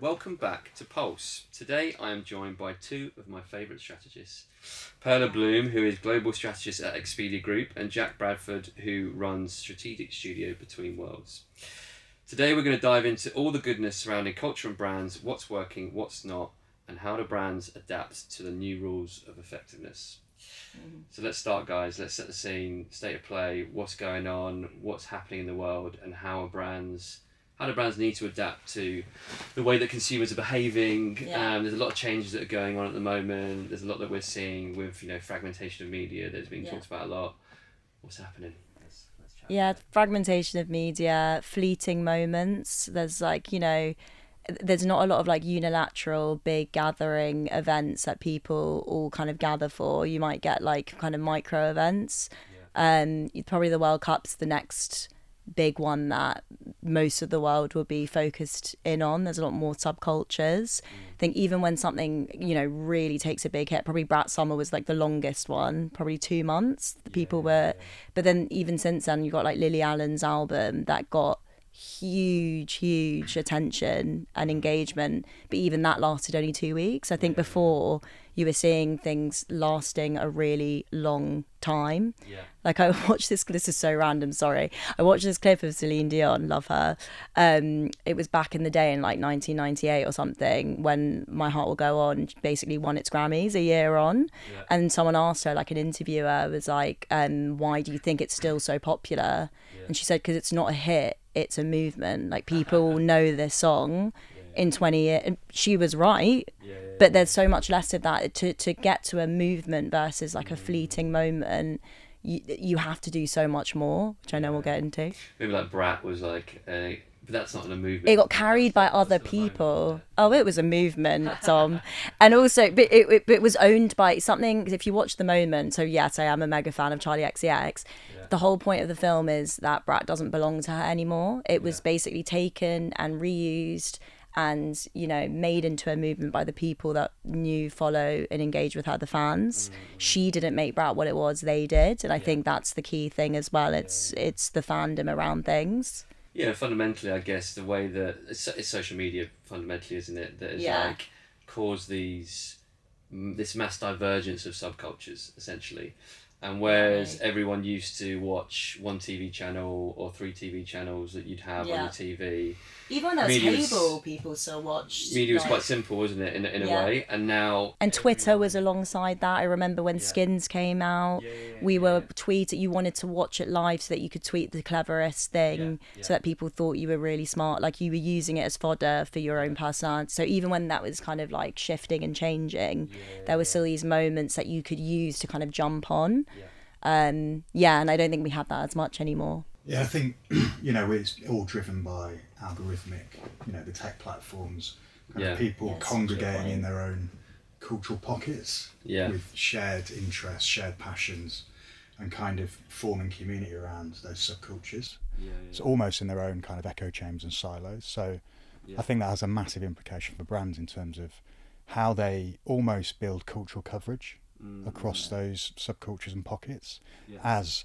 Welcome back to Pulse. Today I am joined by two of my favourite strategists. Perla Bloom, who is Global Strategist at Expedia Group, and Jack Bradford, who runs Strategic Studio Between Worlds. Today we're going to dive into all the goodness surrounding culture and brands, what's working, what's not, and how do brands adapt to the new rules of effectiveness. So let's start, guys. Let's set the scene, state of play, what's going on, what's happening in the world, and how do brands need to adapt to the way that consumers are behaving. There's a lot of changes that are going on at the moment. There's a lot that we're seeing with fragmentation of media that's being talked about a lot. What's happening? Let's chat. Fragmentation of media, fleeting moments. There's there's not a lot of unilateral big gathering events that people all kind of gather for. You might get kind of micro events. Probably the World Cup's the next big one that most of the world will be focused in on. There's a lot more subcultures. I think even when something really takes a big hit, probably Brat Summer was the longest one, probably 2 months. But then even since then you got Lily Allen's album that got huge attention and engagement, but even that lasted only 2 weeks. I think before you were seeing things lasting a really long time. I watched this is so random, sorry. I watched this clip of Celine Dion, love her. It was back in the day in 1998 or something, when My Heart Will Go On basically won its Grammys a year on. And someone asked her, an interviewer was why do you think it's still so popular? And she said, because it's not a hit, it's a movement. People know this song in 20 years. And she was right, but there's so much less of that. To get to a movement versus a fleeting moment, you have to do so much more, which I know we'll get into. Maybe Brat was but that's not in a movement. It got carried by other people. Oh, it was a movement, Tom. And also, but it was owned by something. If you watch The Moment, so yes, I am a mega fan of Charlie XCX. The whole point of the film is that Brat doesn't belong to her anymore. It was basically taken and reused and made into a movement by the people that knew, follow and engage with her, the fans. She didn't make Brat what it was, they did. And I think that's the key thing as well. It's the fandom around things. Yeah, fundamentally, I guess the way that it's social media, fundamentally, isn't it? That has caused this mass divergence of subcultures, essentially. And whereas everyone used to watch one TV channel or 3 TV channels that you'd have on your TV. Even when there was cable, people still watched. Media was quite simple, wasn't it, in a way? And now... And Twitter was alongside that. I remember when Skins came out, we were tweeting, you wanted to watch it live so that you could tweet the cleverest thing, so that people thought you were really smart, you were using it as fodder for your own personality. So even when that was kind of shifting and changing, there were still these moments that you could use to kind of jump on. And I don't think we have that as much anymore. Yeah, I think, it's all driven by algorithmic, the tech platforms, kind of people congregating in their own cultural pockets with shared interests, shared passions, and kind of forming community around those subcultures. It's almost in their own kind of echo chambers and silos. So I think that has a massive implication for brands in terms of how they almost build cultural coverage across those subcultures and pockets as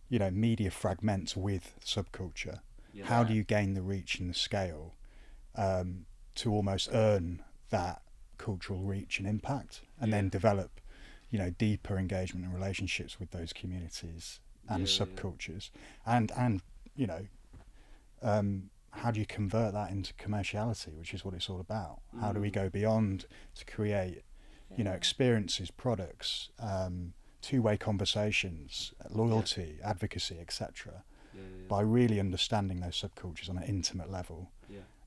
media fragments with subculture. How do you gain the reach and the scale to almost earn that cultural reach and impact, and then develop deeper engagement and relationships with those communities and subcultures, and how do you convert that into commerciality, which is what it's all about. How do we go beyond to create experiences, products, two-way conversations, loyalty, advocacy, etc., by really understanding those subcultures on an intimate level,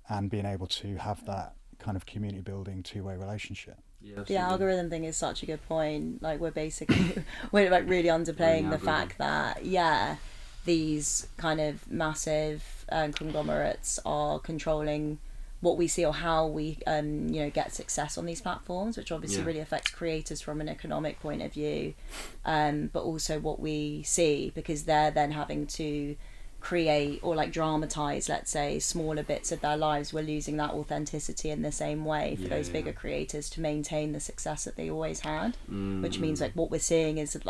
and being able to have that kind of community building two-way relationship. The algorithm thing is such a good point. We're basically we're really underplaying the fact that these kind of massive conglomerates are controlling what we see or how we get success on these platforms, which obviously really affects creators from an economic point of view, but also what we see, because they're then having to create or dramatize, let's say, smaller bits of their lives. We're losing that authenticity in the same way for those bigger creators to maintain the success that they always had, which means what we're seeing is that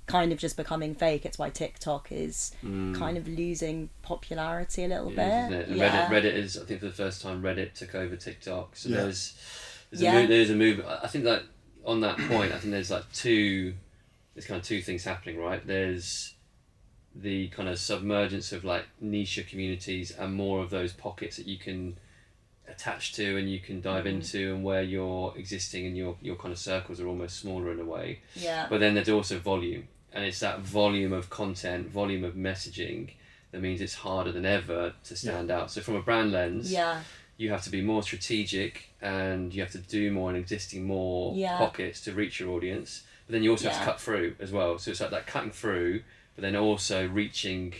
kind of just becoming fake. It's why TikTok is kind of losing popularity a little bit. Isn't it? Yeah. Reddit is, I think for the first time, Reddit took over TikTok. So there's a move. I think that on that point, I think there's kind of two things happening, right? There's the kind of submergence of like niche communities and more of those pockets that you can attach to and you can dive into, and where you're existing and your kind of circles are almost smaller in a way. Yeah. But then there's also volume, and it's that volume of content, volume of messaging that means it's harder than ever to stand out. So from a brand lens, you have to be more strategic and you have to do more and existing more pockets to reach your audience. But then you also have to cut through as well. So it's like that cutting through, but then also reaching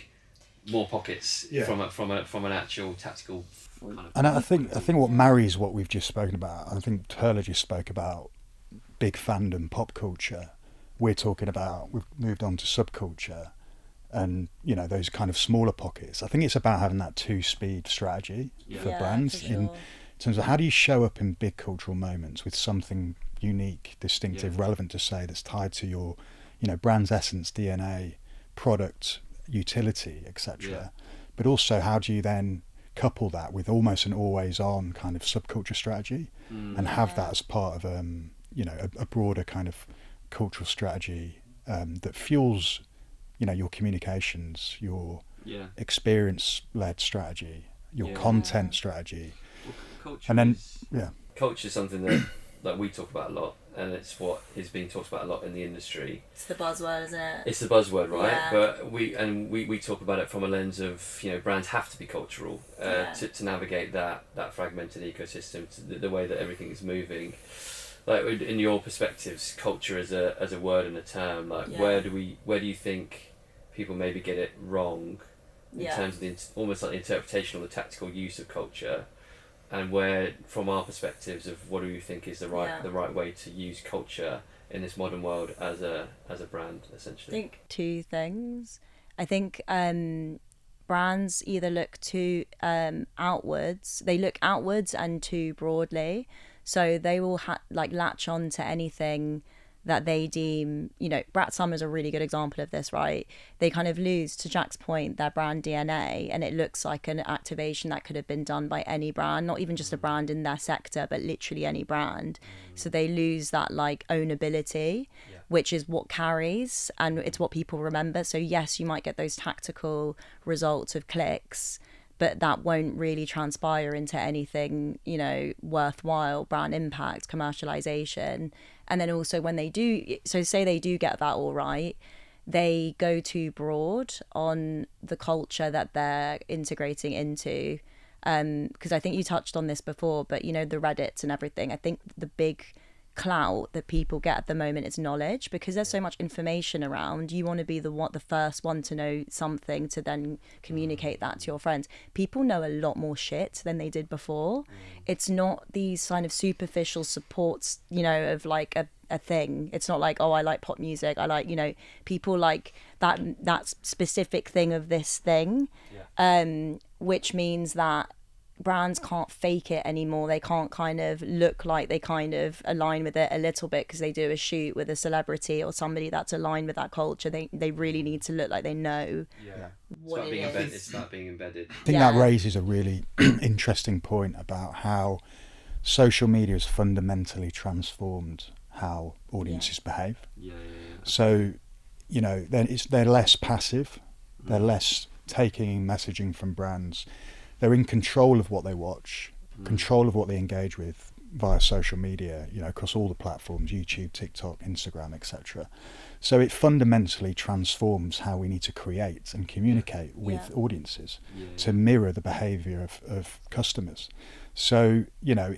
more pockets from an actual tactical kind of. And I think what marries what we've just spoken about, I think Perla just spoke about big fandom, pop culture. We're talking about, we've moved on to subculture and, you know, those kind of smaller pockets. I think it's about having that two-speed strategy for brands, in terms of how do you show up in big cultural moments with something unique, distinctive, relevant to say, that's tied to your, you know, brand's essence, DNA, product, utility, etc. But also, how do you then couple that with almost an always-on kind of subculture strategy, and have that as part of a broader kind of cultural strategy that fuels, you know, your communications, your experience-led strategy, your content strategy, Culture and then culture is something that we talk about a lot, and it's what is being talked about a lot in the industry. It's the buzzword, isn't it? It's the buzzword, right? Yeah. But we talk about it from a lens of, you know, brands have to be cultural to navigate that fragmented ecosystem, to the way that everything is moving. Like, in your perspectives, culture as a word and a term, like where do you think people maybe get it wrong in terms of almost like the interpretation or the tactical use of culture? And where, from our perspectives, of what do you think is the right way to use culture in this modern world as a brand, essentially? I think two things. I think brands either look too outwards. They look outwards and too broadly. So they will latch on to anything that they deem, you know, Brat Summer's a really good example of this, right? They kind of lose, to Jack's point, their brand DNA, and it looks like an activation that could have been done by any brand, not even just a brand in their sector, but literally any brand. So they lose that like ownability, which is what carries, and it's what people remember. So yes, you might get those tactical results of clicks, but that won't really transpire into anything, you know, worthwhile, brand impact, commercialization. And then also when they do, so say they do get that all right, they go too broad on the culture that they're integrating into. Because I think you touched on this before, but, you know, the Reddits and everything, I think the big clout that people get at the moment is knowledge, because there's so much information around. You want to be the first one to know something to then communicate that to your friends. People know a lot more shit than they did before. It's not these kind of superficial supports, you know, of like a thing. It's not like, oh, I like pop music, I like, you know, people like that specific thing of this thing, which means that brands can't fake it anymore. They can't kind of look like they kind of align with it a little bit because they do a shoot with a celebrity or somebody that's aligned with that culture. They really need to look like they know what it is. It's about being embedded. I think that raises a really interesting point about how social media has fundamentally transformed how audiences behave. So, you know, they're less passive, they're less taking in messaging from brands. They're in control of what they watch, control of what they engage with via social media, you know, across all the platforms, YouTube, TikTok, Instagram, etc. So it fundamentally transforms how we need to create and communicate with audiences to mirror the behaviour of customers. So, you know,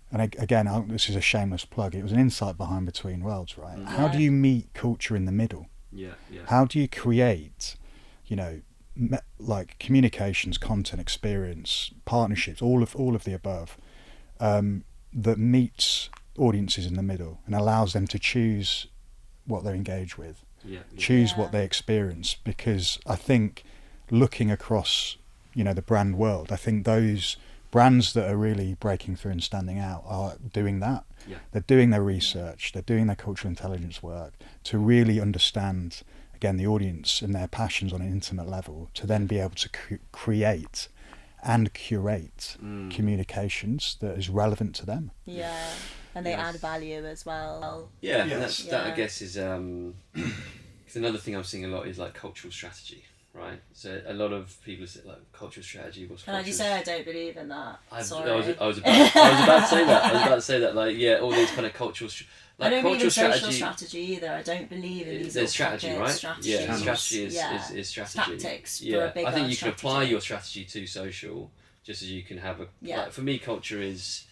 and again, this is a shameless plug, it was an insight behind Between Worlds, right? How do you meet culture in the middle? How do you create, you know, like communications, content, experience, partnerships, all of the above, that meets audiences in the middle and allows them to choose what they engage with, choose what they experience? Because I think looking across, you know, the brand world, I think those brands that are really breaking through and standing out are doing that. Yeah. They're doing their research, they're doing their cultural intelligence work to really understand, again, the audience and their passions on an intimate level, to then be able to create and curate communications that is relevant to them. Yeah, and they add value as well. Yeah, yes. And that I guess is it's another thing I'm seeing a lot is like cultural strategy, right? So a lot of people say like cultural strategy. Can I just say I don't believe in that? Sorry. I was about to say that. I was about to say that. Like, yeah, all these kind of cultural. Like, I don't believe in strategy, social strategy either. I don't believe in these. There's strategy, right? Strategy. Yeah, strategy is strategy. Tactics. Yeah, for a bigger I think you can strategy. apply your strategy to social, just as you can have a. Yeah. Like, for me, culture is.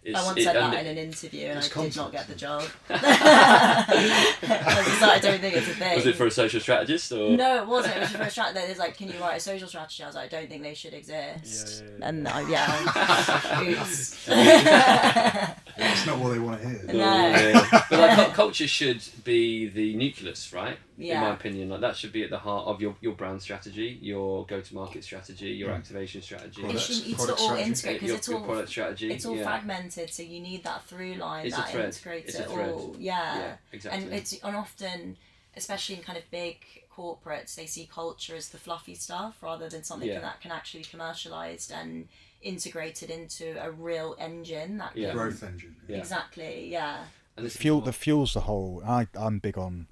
I once said that in an interview and I did not get the job. I don't think it's a thing. Was it for a social strategist or? No, it wasn't. It was for a strategist. There's like, can you write a social strategy? I was like, I don't think they should exist. Yeah. And oops. That's not what they want to hear. No. Yeah. But like, culture should be the nucleus, right? Yeah. In my opinion, like that should be at the heart of your brand strategy, your go-to-market strategy, your activation strategy. It's all integrated because your product strategy. It's all fragmented, so you need that through line it's that a thread. integrates It's it a thread. all. Yeah, exactly. And often, especially in kind of big corporates, they see culture as the fluffy stuff rather than something that can actually be commercialized and integrated into a real engine that can, growth engine. Yeah. Exactly. Yeah. And the fuels the whole. I'm big on.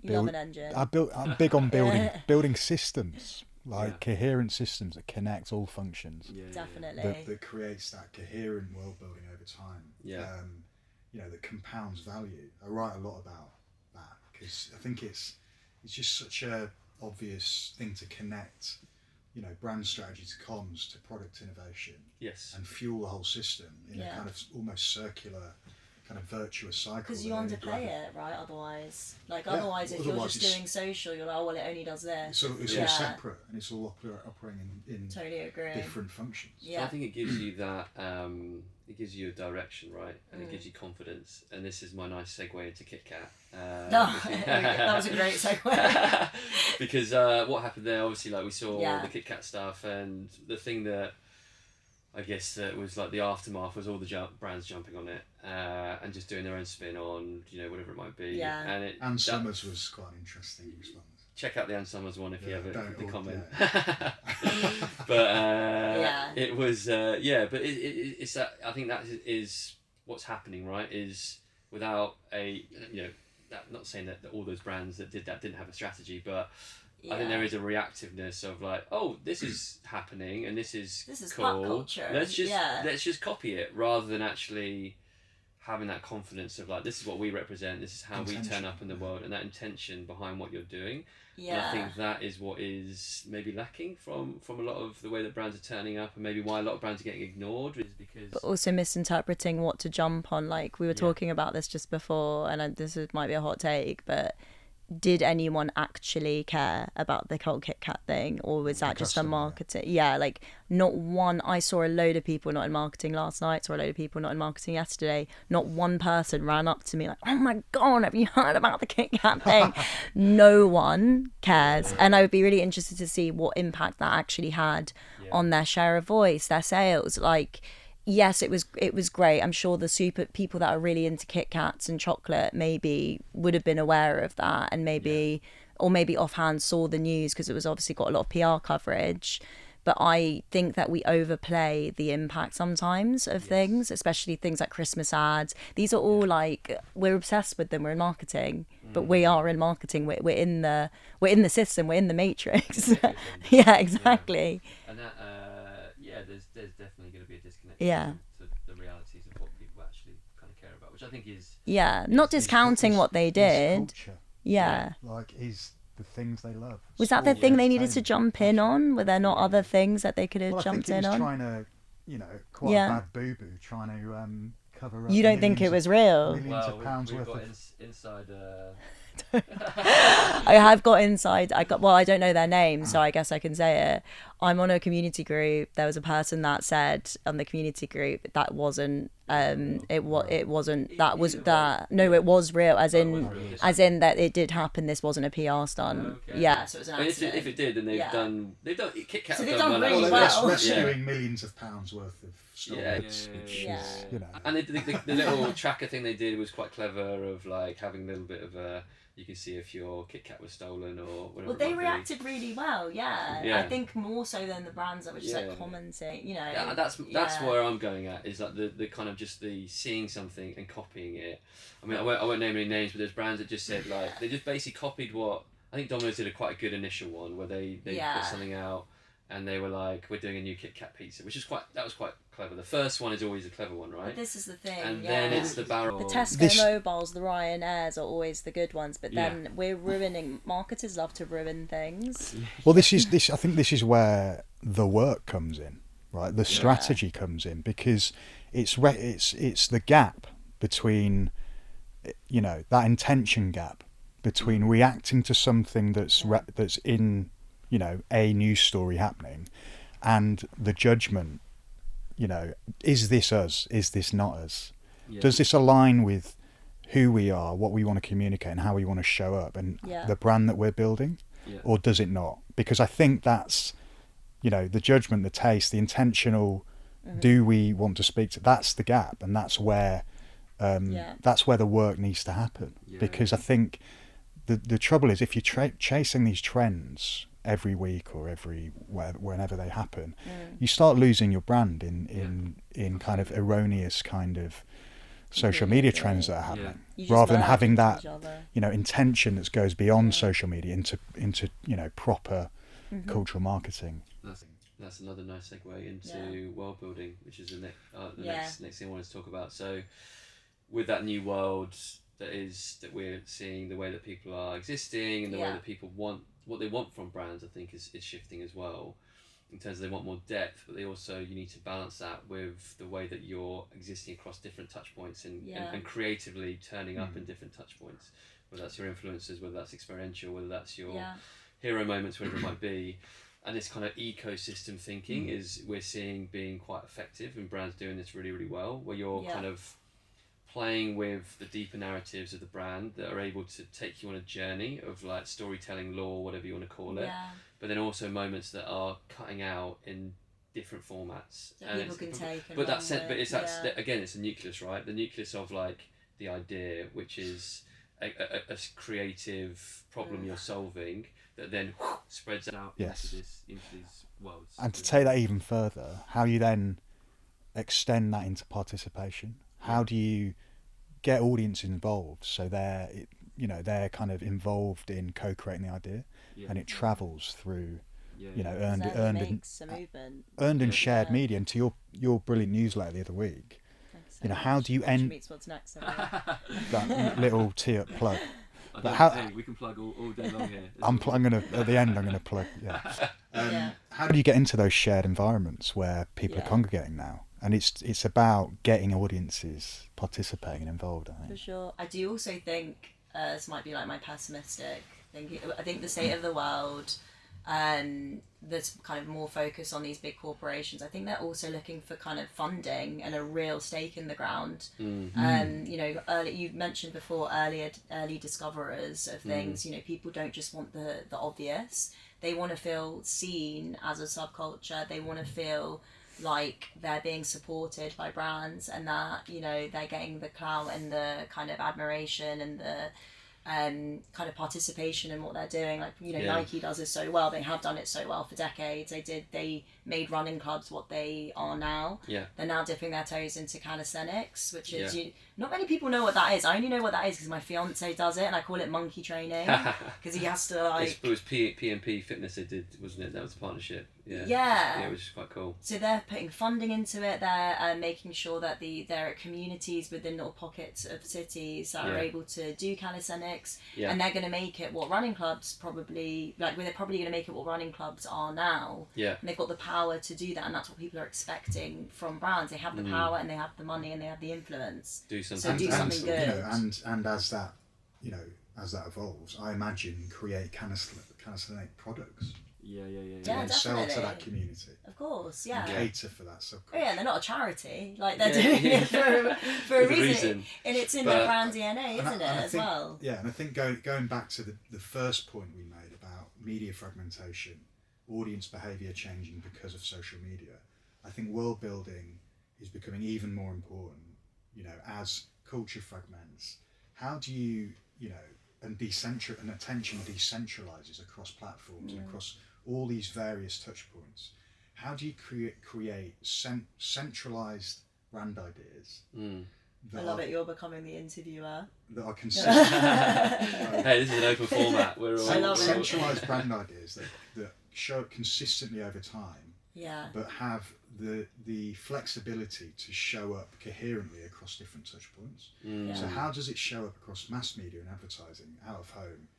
You love an engine. I'm big on building systems, like coherent systems that connect all functions. Yeah. Definitely. That creates that coherent world building over time. Yeah. That compounds value. I write a lot about that because I think it's just such a obvious thing to connect, brand strategy to comms to product innovation. Yes. And fuel the whole system in a kind of almost circular, kind of virtuous cycle. Because you underplay it, right? Otherwise, if you're just doing social, you're like, oh well, it only does this. So it's all separate and it's all operating in totally agree. different functions. Yeah. So I think it gives you that. It gives you a direction, right, and it gives you confidence. And this is my nice segue into KitKat. That was a great segue. Because what happened there, obviously, like we saw the KitKat stuff, and the thing that I guess that was like the aftermath was all the brands jumping on it and just doing their own spin on whatever it might be. Yeah. And Summers was quite an interesting response. Check out the Ann Summers one if you have the comment. Yeah. But it was but it's that I think that is what's happening, right? Is without a not saying that all those brands that did that didn't have a strategy, but I think there is a reactiveness of like, oh, this is happening and this is cool. Pop culture. Let's just copy it rather than actually having that confidence of like, this is what we represent, this is how we turn up in the world, and that intention behind what you're doing. Yeah. And I think that is what is maybe lacking from a lot of the way that brands are turning up, and maybe why a lot of brands are getting ignored is because... But also misinterpreting what to jump on. Like, we were talking about this just before, and might be a hot take, but did anyone actually care about the whole KitKat thing, or was that just a marketing? Yeah, like not one. I saw a load of people not in marketing last night, saw a load of people not in marketing yesterday. Not one person ran up to me like, oh my God, have you heard about the KitKat thing? No one cares. And I would be really interested to see what impact that actually had on their share of voice, their sales. Like, yes, it was great. I'm sure the super people that are really into Kit Kats and chocolate maybe would have been aware of that, and maybe offhand saw the news because it was obviously got a lot of PR coverage. But I think that we overplay the impact sometimes of things, especially things like Christmas ads. These are all like, we're obsessed with them. We're in marketing, but we are in marketing. We're in the system. We're in the matrix. Yeah, exactly. Yeah. And that there's definitely going to be a disconnect to the realities of what people actually kind of care about, which I think is not discounting what they did. Like is the things they love. Was that the thing they needed to jump in on? Were there not other things that they could have jumped in on? Trying to, quite a bad boo-boo, trying to cover up. You don't think it was real? Millions of pounds we've worth got of inside I have got inside. Well, I don't know their name, so I guess I can say it. I'm on a community group. There was a person that said on the community group that wasn't. It wasn't. That was that. No, it was real. As in that it did happen. This wasn't a PR stunt. Okay. Yeah, so it was an accident. If it did, then they've done. Kit Kat. So they've done really well. Rescuing millions of pounds worth of stolen goods. Yeah. And the little tracker thing they did was quite clever. Of like having a little bit of a. You can see if your Kit Kat was stolen or whatever. Well, they reacted really well, yeah. I think more so than the brands that were just like commenting, Yeah, that's where I'm going at, is like the kind of just the seeing something and copying it. I mean, I won't name any names, but there's brands that just said like they just basically copied what I think Domino's did a quite a good initial one where they put something out and they were like, we're doing a new Kit Kat pizza, which is quite clever. The first one is always a clever one, right? But this is the thing, and then it's the barrel. The Tesco Mobiles, the Ryanairs are always the good ones, but then we're ruining. Marketers love to ruin things. Well, I think this is where the work comes in, right? The strategy comes in, because it's the gap between, that intention gap between reacting to something that's in, a news story happening, and the judgment. Is this us? Is this not us? Yeah. Does this align with who we are, what we want to communicate, and how we want to show up, and the brand that we're building? Yeah. Or does it not? Because I think that's, the judgment, the taste, the intentional, do we want to speak to? That's the gap, and that's where the work needs to happen. Yeah. Because I think the trouble is, if you're chasing these trends every week or whenever they happen, you start losing your brand in kind of erroneous kind of social media trends that are happening, rather than having that intention that goes beyond social media into proper cultural marketing. That's another nice segue into world building, which is the next thing I wanted to talk about. So with that new world that we're seeing, the way that people are existing and the way that people want what they want from brands, I think is shifting as well, in terms of they want more depth, but you need to balance that with the way that you're existing across different touch points and creatively turning up in different touch points, whether that's your influencers, whether that's experiential, whether that's your hero moments, whatever it might be. And this kind of ecosystem thinking is we're seeing being quite effective, and brands doing this really, really well, where you're kind of playing with the deeper narratives of the brand that are able to take you on a journey of like storytelling, lore, whatever you want to call it, but then also moments that are cutting out in different formats that people can take. Again, it's a nucleus, right? The nucleus of like the idea, which is a creative problem you're solving that then spreads out into these worlds. And to take that even further, how you then extend that into participation. How do you get audience involved so they're kind of involved in co-creating the idea, and it travels through earned and shared media. And to your brilliant newsletter the other week, how do you end what's next that little tee up plug? But we can plug all day long here. I'm gonna at the end. I'm gonna plug. How do you get into those shared environments where people are congregating now? And it's about getting audiences participating and involved, I think. For sure. I do also think, this might be like my pessimistic thinking, I think the state of the world, there's kind of more focus on these big corporations. I think they're also looking for kind of funding and a real stake in the ground. You mentioned before early discoverers of things. People don't just want the obvious. They want to feel seen as a subculture. They want to feel like they're being supported by brands, and that they're getting the clout and the kind of admiration and the kind of participation in what they're doing. Like Nike does this so well. They have done it so well for decades. They made running clubs what they are now. They're now dipping their toes into calisthenics, which is not many people know what that is. I only know what that is because my fiance does it, and I call it monkey training because he has to like. It was P&P Fitness they did, wasn't it? That was a partnership. Yeah, which is quite cool. So they're putting funding into it. They're making sure that there are communities within little pockets of cities that are able to do calisthenics, and they're going to make it what running clubs probably they're probably going to make it what running clubs are now. And they've got the power to do that, and that's what people are expecting from brands. They have the power, and they have the money, and they have the influence. Do something good. And as that, as that evolves, I imagine create calisthenic products. Yeah, definitely. Sell to that community. Of course, yeah. And cater for that subculture. Oh, yeah, they're not a charity. Like, they're doing it for a reason. And it's in their brand DNA, isn't it, as well? Yeah, and I think going back to the first point we made about media fragmentation, audience behaviour changing because of social media, I think world building is becoming even more important, as culture fragments. How do you, and attention decentralizes across platforms and across all these various touch points. How do you create centralized brand ideas? I love it. You're becoming the interviewer. That are consistent. Hey, this is an open format. We're all. I love it. Centralized brand ideas that show up consistently over time. Yeah. But have the flexibility to show up coherently across different touch points. So how does it show up across mass media and advertising, out of home,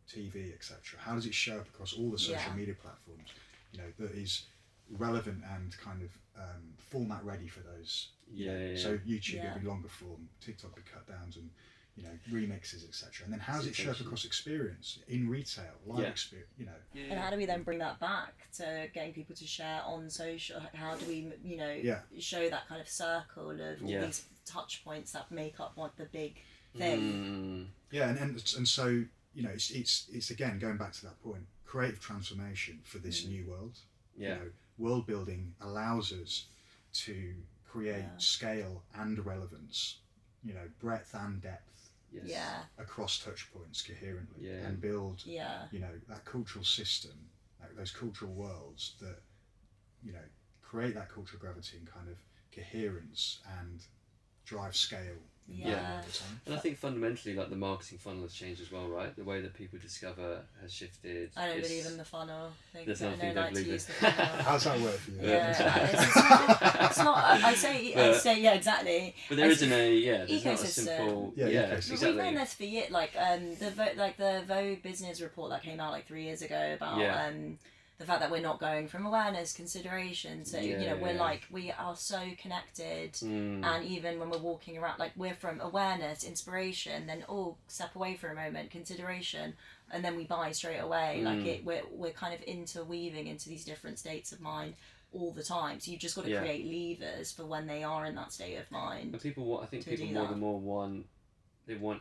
TV, etc.? How does it show up across all the social media platforms, that is relevant and kind of format ready for those? So YouTube will be longer form, TikTok will be cut downs and remixes, etc. And then how does it show up across experience in retail, live experience? And how do we then bring that back to getting people to share on social? How do we, show that kind of circle of all these touch points that make up the big thing? Yeah, and so it's again going back to that point, creative transformation for this new world. World building allows us to create scale and relevance, breadth and depth across touch points coherently and build that cultural system, those cultural worlds that create that cultural gravity and kind of coherence and drive scale. And I think fundamentally, like, the marketing funnel has changed as well, right? The way that people discover has shifted. I don't believe in the funnel. There's nothing I I believe in. How's that work for you? It's not. I say yeah, exactly. But there isn't there's ecosystem. not a simple Exactly. We've known this for years. Like the Vogue business report that came out like 3 years ago about the fact that we're not going from awareness consideration to we are so connected, and even when we're walking around, like, we're from awareness, inspiration, then step away for a moment, consideration, and then we buy straight away. We're kind of interweaving into these different states of mind all the time, so you've just got to create levers for when they are in that state of mind. And people more than more want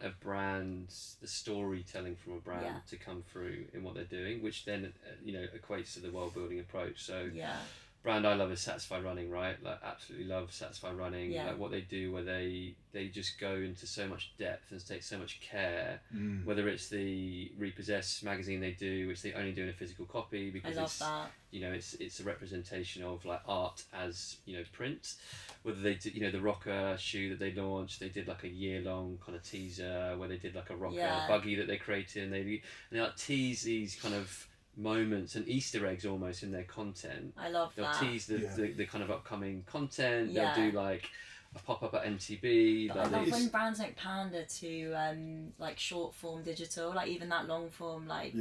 a brand, the storytelling from a brand to come through in what they're doing, which then equates to the world building approach. So brand I love is Satisfy Running, right? Like, absolutely love Satisfy Running. Like, what they do, where they just go into so much depth and take so much care. Whether it's the Repossess magazine they do, which they only do in a physical copy because it's a representation of, like, art as print. Whether they do, the rocker shoe that they launched, they did like a year-long kind of teaser where they did like a rocker buggy that they created, and they like tease these kind of moments and Easter eggs almost in their content. I love They'll that. tease the kind of upcoming content. They'll do like a pop-up at MTB. I love when brands like pander to like short form digital, like even that long form, like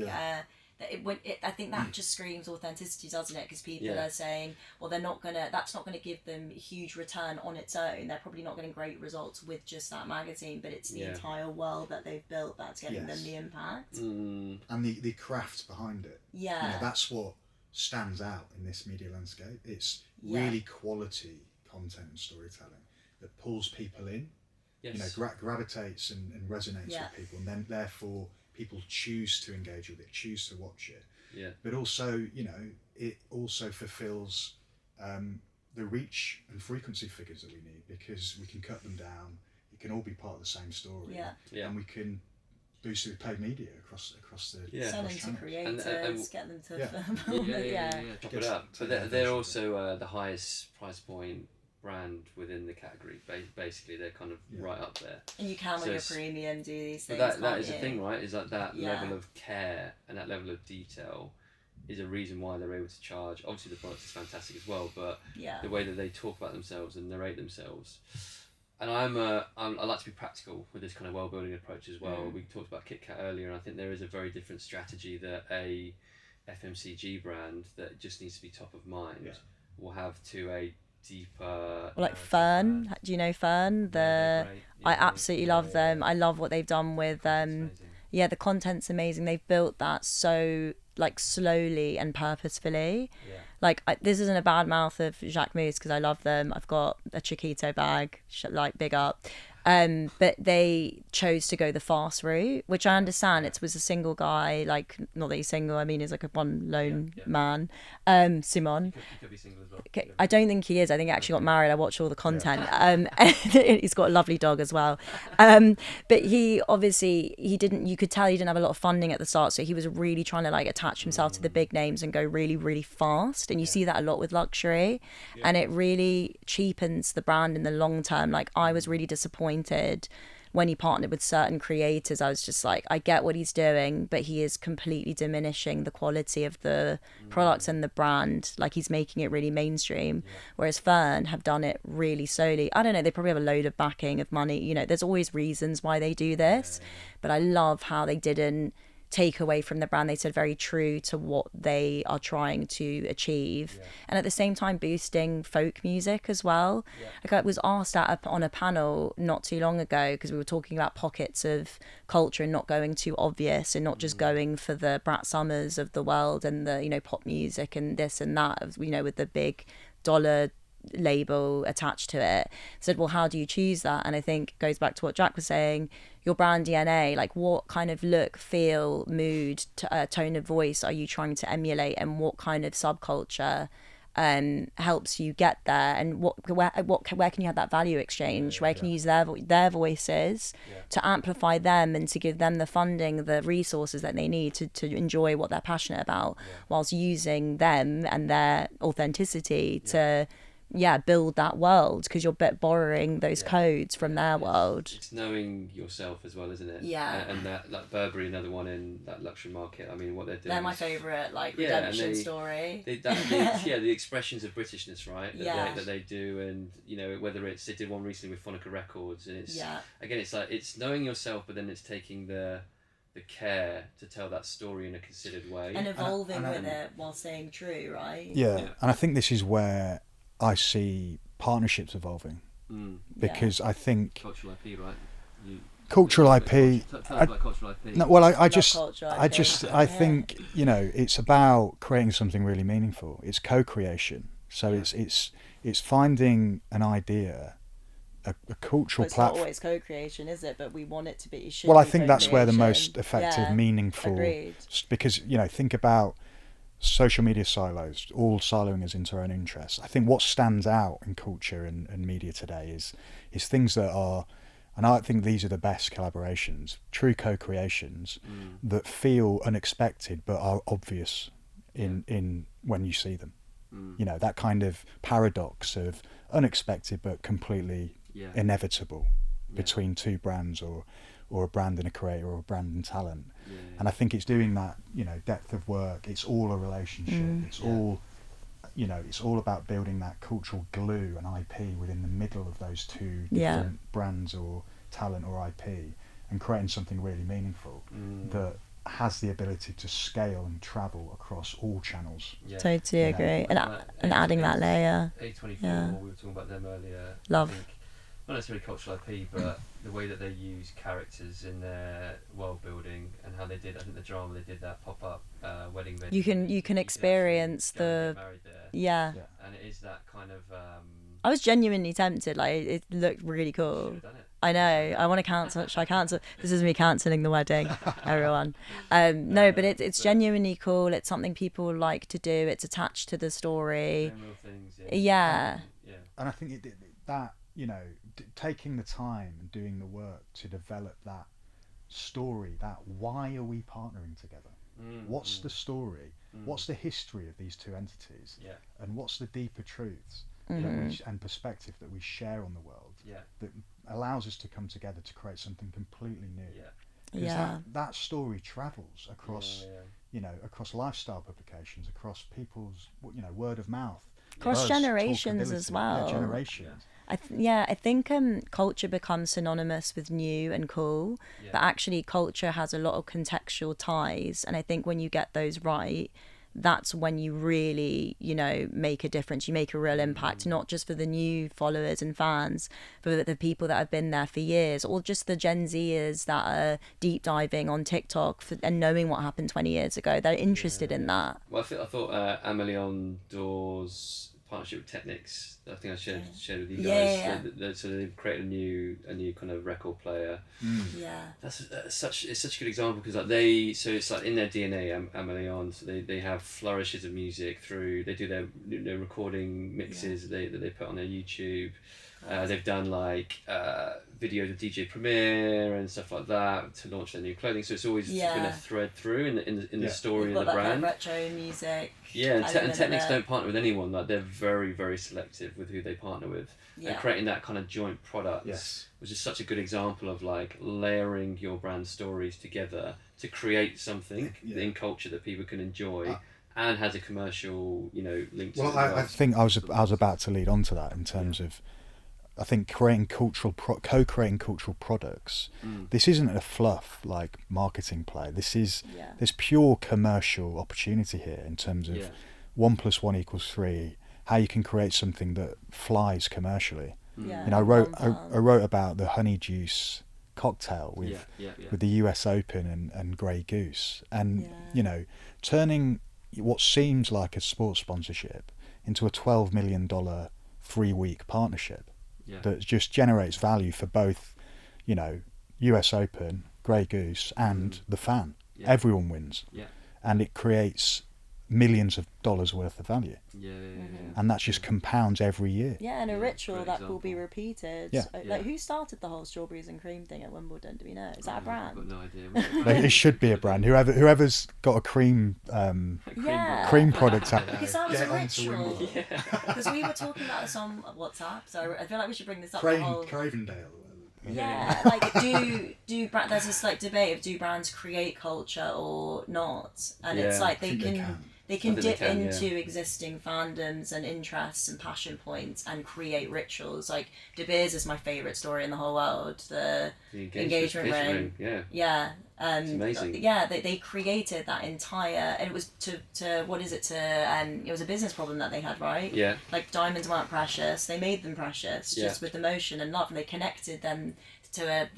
I think that just screams authenticity, doesn't it? Because people are saying, well, that's not gonna give them a huge return on its own. They're probably not getting great results with just that magazine, but it's the entire world that they've built that's getting them the impact. And the craft behind it. That's what stands out in this media landscape. It's really quality content and storytelling that pulls people in, gravitates and resonates with people, and then therefore people choose to engage with it, choose to watch it. But also, it also fulfills the reach and frequency figures that we need, because we can cut them down. It can all be part of the same story, and we can boost it with paid media across the selling to creators, get them to top it up. But they're also the highest price point brand within the category. Basically, they're kind of right up there. And you can, when you're premium, do these things. But that is the thing, right? Is like that level of care and that level of detail is a reason why they're able to charge. Obviously, the product is fantastic as well, but the way that they talk about themselves and narrate themselves. And I like to be practical with this kind of well-building approach as well. We talked about KitKat earlier, and I think there is a very different strategy that a FMCG brand that just needs to be top of mind will have to a deeper. Or like Fern. brand. Do you know Fern? Yeah, great. I absolutely love them. I love what they've done with yeah, the content's amazing. They've built that so like slowly and purposefully. Yeah. Like this isn't a bad mouth of Jacques Mousse because I love them. I've got a Chiquito bag, like big up. But they chose to go the fast route, which I understand. It was a single guy, like not that he's single. I mean, he's like a one lone man. Simon. He could be single as well. I don't think he is. I think he actually got married. I watched all the content. He's got a lovely dog as well. But he obviously he didn't. You could tell he didn't have a lot of funding at the start, so he was really trying to like attach himself to the big names and go really, really fast. And you see that a lot with luxury, and it really cheapens the brand in the long term. Like I was really disappointed when he partnered with certain creators. I was just like, I get what he's doing, but he is completely diminishing the quality of the products and the brand. Like he's making it really mainstream, whereas Fern have done it really slowly. I don't know, they probably have a load of backing of money, you know, there's always reasons why they do this, but I love how they didn't take away from the brand. They said very true to what they are trying to achieve, and at the same time boosting folk music as well. Like I was asked on a panel not too long ago, because we were talking about pockets of culture and not going too obvious and not just going for the Brat Summers of the world and the, you know, pop music and this and that, you know, with the big dollar label attached to it. Said, well, how do you choose that? And I think it goes back to what Jack was saying, your brand DNA, like what kind of look, feel, mood, tone of voice are you trying to emulate, and what kind of subculture helps you get there, and where can you have that value exchange, where can you use their voices to amplify them and to give them the funding, the resources that they need to enjoy what they're passionate about, whilst using them and their authenticity to build that world, because you're borrowing those codes from their world. It's knowing yourself as well, isn't it? And that, like Burberry, another one in that luxury market. I mean, what they're doing, they're my favourite redemption story. The expressions of Britishness, right, that they do. And you know, whether it's, they did one recently with Phonica Records, and it's again, it's like, it's knowing yourself, but then it's taking the care to tell that story in a considered way and evolving with it while staying true, right? And I think this is where I see partnerships evolving, because I think cultural IP, right? Cultural IP. About cultural IP. No, well, I think, you know, it's about creating something really meaningful. It's co-creation. So it's finding an idea, a cultural platform. It's not always co-creation, is it? But we want it to be. Well, I think that's where the most effective, meaningful. Agreed. Because, you know, think about social media silos, all siloing us into our own interests. I think what stands out in culture and media today is things that are, and I think these are the best collaborations, true co-creations that feel unexpected but are obvious in when you see them. You know, that kind of paradox of unexpected but completely inevitable between two brands, or a brand and a creator, or a brand and talent. And I think it's doing that, you know, depth of work. It's all a relationship. It's all, you know, it's all about building that cultural glue and IP within the middle of those two different brands or talent or IP, and creating something really meaningful that has the ability to scale and travel across all channels. Totally agree. And adding that layer. A24, we were talking about them earlier. Love. I think, not necessarily cultural IP, but the way that they use characters in their world building, and how they did, I think the drama, they did that pop-up wedding venue. You can experience the and it is that kind of I was genuinely tempted, like it looked really cool. Done it. I know, I want to cancel. Should I cancel? This is me cancelling the wedding, everyone. No, but it's genuinely cool. It's something people like to do. It's attached to the story. Things, And I think that, you know, taking the time and doing the work to develop that story, that why are we partnering together? What's the story? What's the history of these two entities? And what's the deeper truths and perspective that we share on the world that allows us to come together to create something completely new? Because that story travels across, you know, across lifestyle publications, across people's, you know, word of mouth, across generations as well. I think culture becomes synonymous with new and cool, but actually culture has a lot of contextual ties, and I think when you get those right, that's when you really, you know, make a difference. You make a real impact, not just for the new followers and fans, but the people that have been there for years, or just the Gen Zers that are deep diving on TikTok and knowing what happened 20 years ago. They're interested in that. Well, I thought Amélie Door's partnership with Technics, I think I shared with you guys. So they've created a new kind of record player. Yeah, it's such a good example, because like it's like in their DNA, Amélie. So they have flourishes of music through. They do their recording mixes that they put on their YouTube. They've done like videos of DJ Premier and stuff like that to launch their new clothing. So it's always been a thread through in the story of the brand. Retro music. Yeah, and Technics don't partner with anyone. Like, they're very, very selective with who they partner with. And creating that kind of joint product was just such a good example of like layering your brand stories together to create something in culture that people can enjoy. And has a commercial, you know, link to it. Well, I think I was about to lead on to that in terms of, I think co-creating cultural products. This isn't a fluff like marketing play. This is there's pure commercial opportunity here in terms of 1 + 1 = 3. How you can create something that flies commercially. You know, I wrote about the honey juice cocktail with the US Open and Grey Goose, and you know, turning what seems like a sports sponsorship into a $12 million 3-week partnership. That just generates value for both, you know, US Open, Grey Goose, and the fan. Everyone wins. And it creates millions of dollars worth of value. And that just compounds every year. And a ritual that will be repeated. Like, who started the whole strawberries and cream thing at Wimbledon? Do we know? Is that a brand? I've got no idea. It should be a brand. Whoever's got a cream product out. Because that was a ritual. Because we were talking about this on WhatsApp, so I feel like we should bring this up. Cravendale. Like do there's this like debate of, do brands create culture or not, and it's like they can dip into existing fandoms and interests and passion points and create rituals. Like De Beers is my favourite story in the whole world. The engagement ring. It's amazing. They created that entire, and it was to what is it to it was a business problem that they had, right? Like, diamonds weren't precious, they made them precious just with emotion and love, and they connected them to a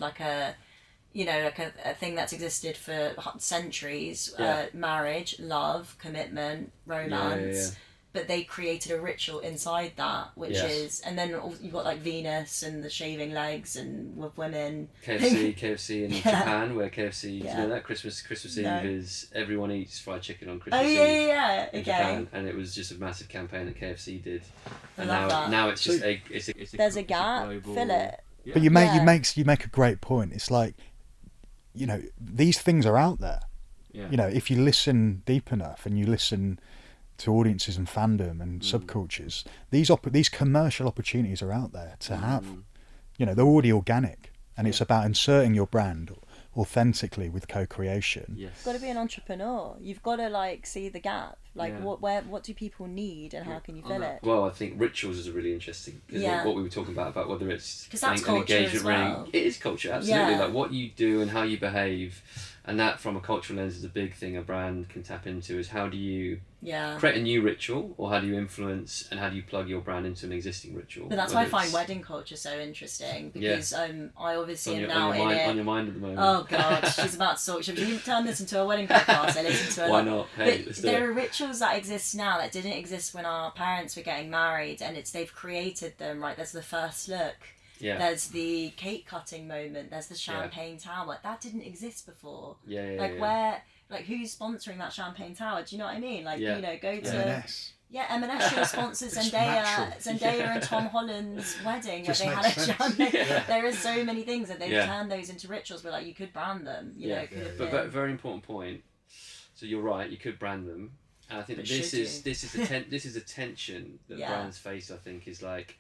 thing that's existed for centuries. Marriage, love, commitment, romance. But they created a ritual inside that, which is, and then you've got like Venus and the shaving legs, and with women. KFC in Japan, where KFC, you know that Christmas Eve is everyone eats fried chicken on Christmas Eve. In Japan, and it was just a massive campaign that KFC did, and now it's just there's a gap, fill it. But you make a great point. It's like, you know, these things are out there. You know, if you listen deep enough and you listen to audiences and fandom and subcultures, these commercial opportunities are out there to have. You know, they're already organic, and it's about inserting your brand authentically with co-creation. You've got to be an entrepreneur. You've got to like see the gap. Like what do people need, and how can you fill it? Well, I think rituals is a really interesting. What we were talking about whether it's an engagement as well. ring. It is culture, absolutely. Like what you do and how you behave, and that from a cultural lens is a big thing a brand can tap into. Is how do you create a new ritual, or how do you influence and how do you plug your brand into an existing ritual? But that's why I find wedding culture so interesting, because I obviously am now in it. On your mind at the moment. Oh God, she's about to sort. Should we turn this into a wedding podcast? I listen to a Why lot. not? Hey, but there are rituals that exist now that didn't exist when our parents were getting married, and they've created them. Right, there's the first look. There's the cake cutting moment. There's the champagne tower that didn't exist before. Where, like, who's sponsoring that champagne tower? Do you know what I mean? Like, you know, go to M&S. M&S should have sponsored Zendaya and Tom Holland's wedding, where they had a champagne. There is so many things that they've turned those into rituals, where like you could brand them. You know, it could have been. But very important point. So you're right. You could brand them, and I think this is a tension that brands face. I think is like,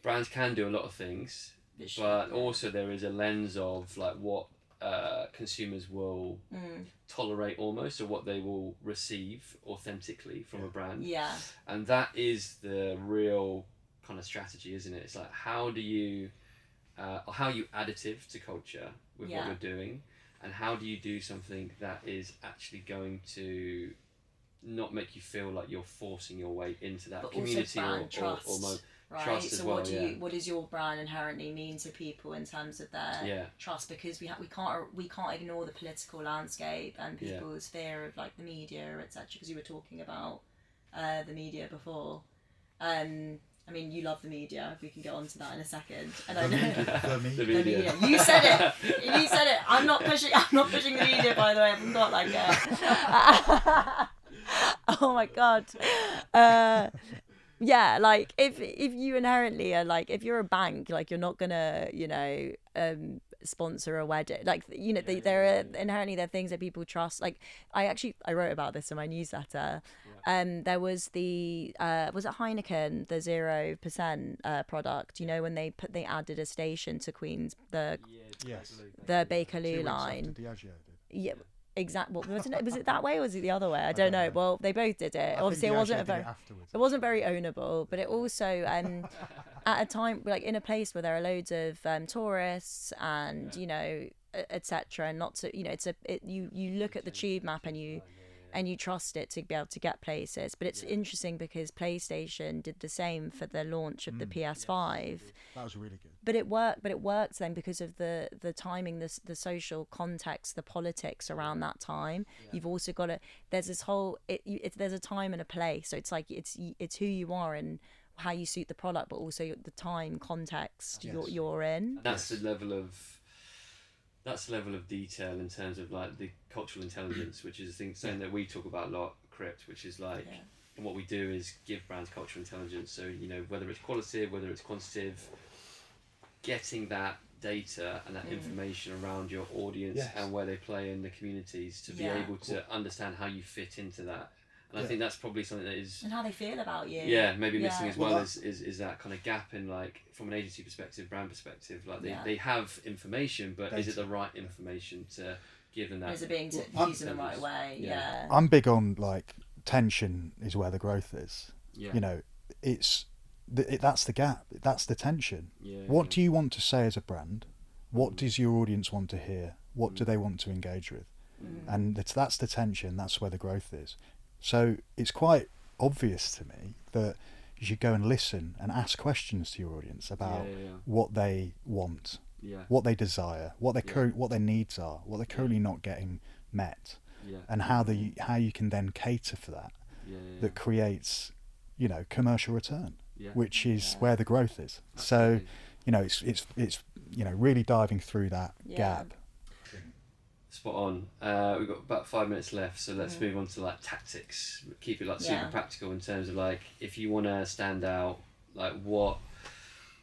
brands can do a lot of things, but also there is a lens of like what consumers will tolerate almost, or what they will receive authentically from a brand. And that is the real kind of strategy, isn't it? It's like, how do you how are you additive to culture with what you're doing, and how do you do something that is actually going to not make you feel like you're forcing your way into that but community also brand trust, right? trust so as well, what does your brand inherently mean to people in terms of their trust? Because we can't ignore the political landscape and people's fear of like the media, etc. Because you were talking about the media before. I mean, you love the media. We can get on to that in a second. And I know the media. You said it. You said it. I'm not pushing the media, by the way. I'm not like oh my god. Yeah, like if you inherently are like, if you're a bank, like you're not gonna, sponsor a wedding, like there are inherently there are things that people trust. Like I wrote about this in my newsletter. There was the was it Heineken, the 0% product, when they added a station to Queen's, the Bakerloo line. Yeah, exactly. Was it that way or was it the other way? I don't know. Well, they both did it. Obviously it wasn't very ownable, but it also at a time, like in a place where there are loads of tourists and etc., and not to you look at the tube map and you trust it to be able to get places. But it's interesting because PlayStation did the same for the launch of the PS5. That was really good. But it worked then because of the timing, the social context, the politics around that time. You've also got there's this whole there's a time and a place. So it's like it's who you are and how you suit the product, but also the time context you're in. That's the level of detail in terms of like the cultural intelligence, which is something that we talk about a lot, Crypt, which is like, and what we do is give brands cultural intelligence. So whether it's qualitative, whether it's quantitative, getting that data and that information around your audience and where they play in the communities to be able to understand how you fit into that. And I think that's probably something that is... And how they feel about you. Yeah, maybe missing as well is that kind of gap in, like, from an agency perspective, brand perspective. Like, they have information, but is it the right information to give them that? Is it being used in the right way? Yeah. I'm big on, like, tension is where the growth is. Yeah. That's the gap. That's the tension. Yeah, what do you want to say as a brand? What does your audience want to hear? What do they want to engage with? And that's the tension. That's where the growth is. So it's quite obvious to me that you should go and listen and ask questions to your audience about what they want, what they desire, what their needs are, what they're currently not getting met, and how you can then cater for that. That creates, commercial return, which is where the growth is. Absolutely. So, it's really diving through that gap. Spot on. We've got about 5 minutes left, so let's move on to like tactics. Keep it like super practical in terms of like, if you want to stand out, like what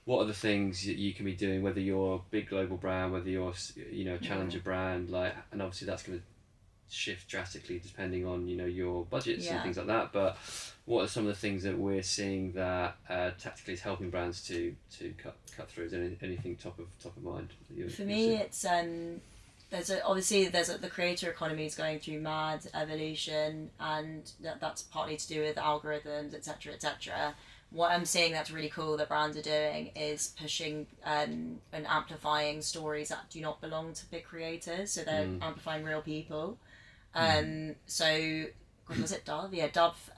are the things that you can be doing, whether you're a big global brand, whether you're a challenger brand, like, and obviously that's going to shift drastically depending on your budgets and things like that. But what are some of the things that we're seeing that tactically is helping brands to cut through? Is there anything top of mind? For me, it's the creator economy is going through mad evolution, and that's partly to do with algorithms, etc. What I'm seeing that's really cool that brands are doing is pushing and amplifying stories that do not belong to big creators. So they're amplifying real people. So was it Dove? Yeah, Dove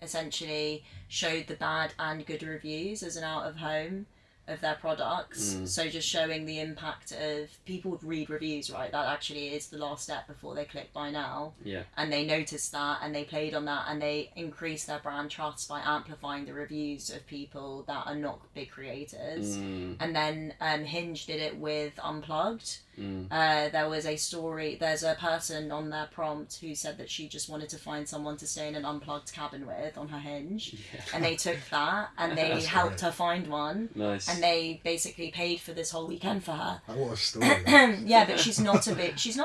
essentially showed the bad and good reviews as an out of home of their products. So just showing the impact of people would read reviews, right? That actually is the last step before they click buy now. And they noticed that and they played on that and they increased their brand trust by amplifying the reviews of people that are not big creators. And then Hinge did it with Unplugged. There was a story, there's a person on their prompt who said that she just wanted to find someone to stay in an unplugged cabin with on her Hinge. And they took that and they helped her find one. Nice. And they basically paid for this whole weekend for her. What a story. Yeah, but she's not a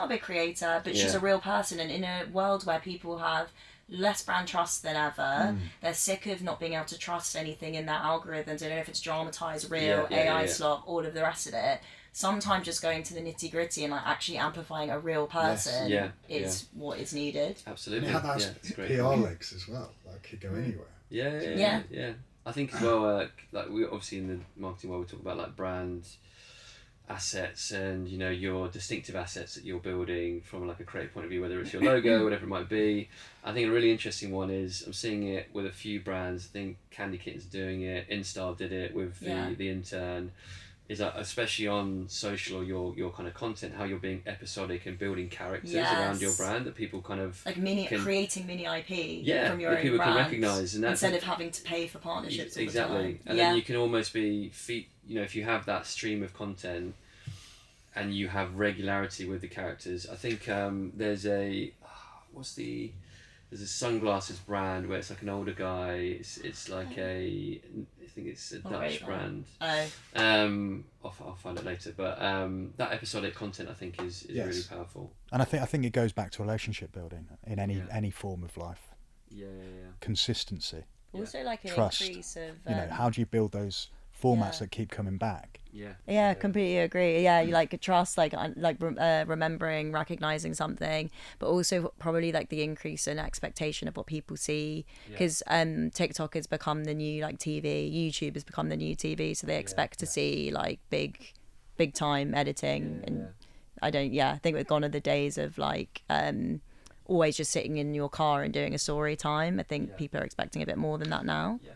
big creator, but she's a real person. And in a world where people have less brand trust than ever, they're sick of not being able to trust anything in their algorithms. I don't know if it's dramatized, real, AI slop, all of the rest of it. Sometimes just going to the nitty gritty and like actually amplifying a real person is what is needed. Absolutely. And how that's PR legs as well. Like could go anywhere. Yeah. I think as well, like we obviously in the marketing world we talk about like brand assets and your distinctive assets that you're building from like a creative point of view, whether it's your logo, whatever it might be. I think a really interesting one is I'm seeing it with a few brands. I think Candy Kitten's doing it, InStyle did it with the Intern. Is that especially on social or your kind of content, how you're being episodic and building characters around your brand that people kind of like creating mini IP from your that own people brand can recognise, and instead of having to pay for partnerships all exactly the time. And then you can almost be if you have that stream of content and you have regularity with the characters. I think there's a sunglasses brand where it's like an older guy. It's like I think it's a Dutch brand. I'll find it later. But that episodic content I think is really powerful. And I think it goes back to relationship building in any form of life. Yeah. Consistency. Also like an trust. Increase of how do you build those formats that keep coming back? Completely agree. You like trust, remembering, recognizing something, but also probably like the increase in expectation of what people see, because TikTok has become the new like TV, YouTube has become the new TV, so they expect to see like big time editing. And I think we're gone are the days of like always just sitting in your car and doing a story time. I think people are expecting a bit more than that now. Yeah.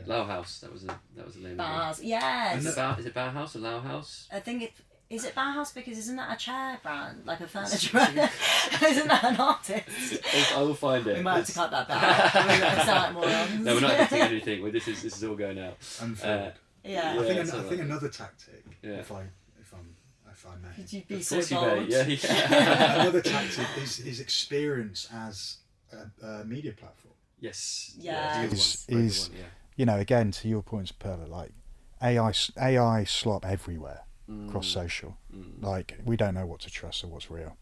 Lauhaus, that was the name. Bauhaus, yes. Is it Bauhaus or Lauhaus? I think is it Bauhaus, because isn't that a chair brand, like a furniture brand? Isn't that an artist? I will find it. We might have to cut that back. We're going to sound like morons. No, we're not editing anything. This is all going out. Unfiltered. I think another tactic, if I may. Could you be of so course bold? you may. Yeah. Another tactic is experience as a media platform. Yes. Yeah. Again, to your points, Perla, like AI slop everywhere across social. Like, we don't know what to trust or what's real.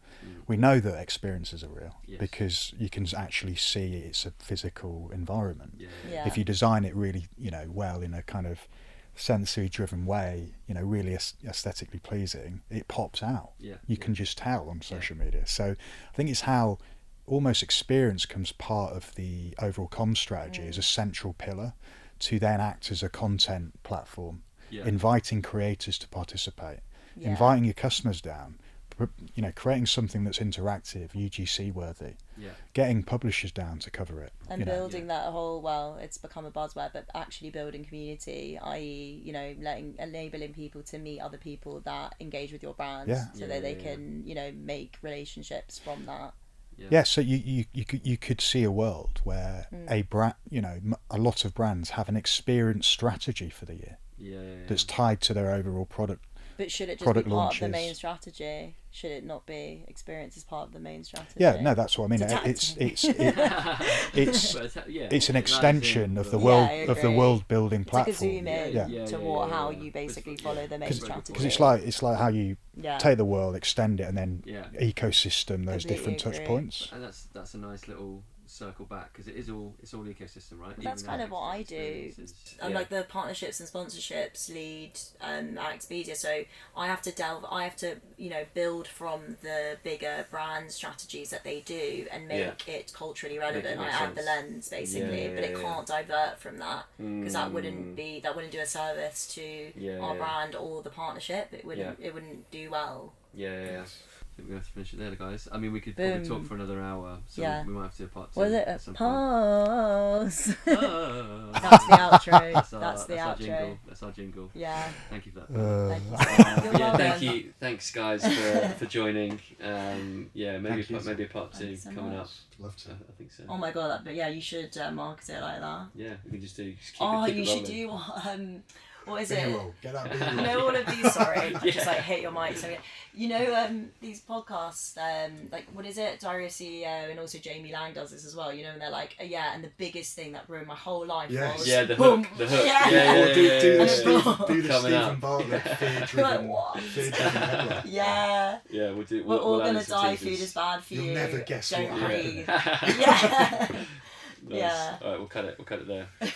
We know that experiences are real because you can actually see it's a physical environment. If you design it really, well in a kind of sensory driven way, really aesthetically pleasing, it pops out. You can just tell on social media. So I think it's how almost experience comes part of the overall comm strategy as a central pillar to then act as a content platform, inviting creators to participate, inviting your customers down, creating something that's interactive, UGC worthy, getting publishers down to cover it, and building that whole, it's become a buzzword, but actually building community, i.e. enabling people to meet other people that engage with your brand, so that they can make relationships from that. So you could see a world where a lot of brands have an experience strategy for the year that's tied to their overall product. But should it just be part of the main strategy? Should it not be experience as part of the main strategy? No, that's what I mean. It's an extension of the world building platform. It's like a zoom in to how you basically follow the main strategy. Because it's like how you take the world, extend it, and then ecosystem those different touch points. And that's a nice little circle back, because it's all ecosystem, right? That's kind of what I do. I'm like the partnerships and sponsorships lead at Expedia, so I have to build from the bigger brand strategies that they do and make it culturally relevant. I add the lens basically, but it can't divert from that, because that wouldn't do a service to our brand or the partnership. It wouldn't do well. I think we're going to have to finish it there, guys. I mean, we could probably talk for another hour, so we might have to do a part 2. Was it a pause? That's the outro. That's the outro. That's our jingle. Yeah. Thank you for that. Thank you. Thanks, guys, for joining. Maybe a part 2 coming up. Love to. I think so. Oh my god! But you should market it like that. Yeah, we can just keep you it should do what is B-roll. Get that B-roll. All of these. Sorry, I just hit your mic. So these podcasts, what is it? Diary of CEO, and also Jamie Lang does this as well. And they're like, and the biggest thing that ruined my whole life was the boom. hook. The hook. Or do the Coming Stephen Bartlett fear-driven headline. Yeah. Yeah, we'll do. We're all gonna die. Food is bad for you. You'll never guess Don't what breathe. Nice. Yeah. All right, we'll cut it there.